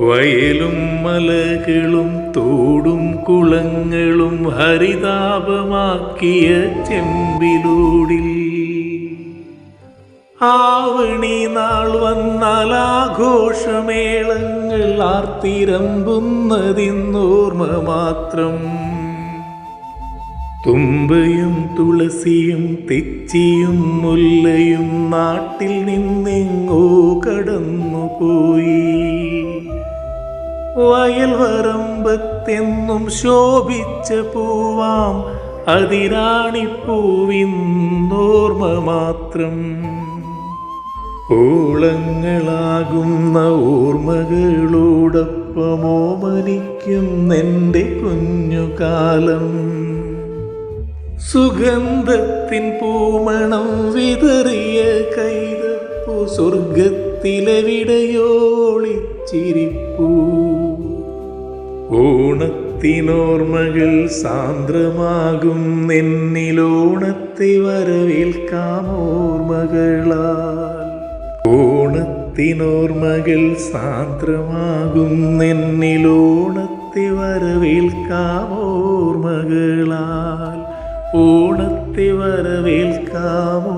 വയലും മലകളും തോടും കുളങ്ങളും ഹരിതാപമാക്കിയ ചെമ്പിലൂടിൽ ആവണി നാൾ വന്നാൽ ആഘോഷമേളങ്ങൾ ആർത്തിരമ്പുന്നതിന്നോർമ്മ മാത്രം. തുമ്പയും തുളസിയും തെച്ചിയും മുല്ലയും നാട്ടിൽ നിന്നെങ്ങോ കടന്നുപോയി. വയൽ വരമ്പത്തെന്നും ശോഭിച്ച പൂവാം അതിരാണിപ്പൂവിന്നോർമ്മ മാത്രം. ഓളങ്ങളാകുന്ന ഓർമ്മകളോടൊപ്പം ഓമനിക്കുന്നെൻ്റെ കുഞ്ഞുകാലം. സുഗന്ധത്തിൻ പൂമണം വിതറിയ കൈതപ്പൂ സ്വർഗത്തിലെവിടെയോളിച്ചിരിപ്പൂ. ഓണത്തിനോർമ്മകൾ സാന്ദ്രമാകും എന്നിലോണത്തെ വരവേൽക്കാമോർമ്മകളാൽ. ഓണത്തിനോർമ്മകൾ സാന്ദ്രമാകും എന്നിലോണത്തെ വരവേൽക്കാമോർമ്മകളാൽ. ഓണത്തെ വരവേൽക്കാമോ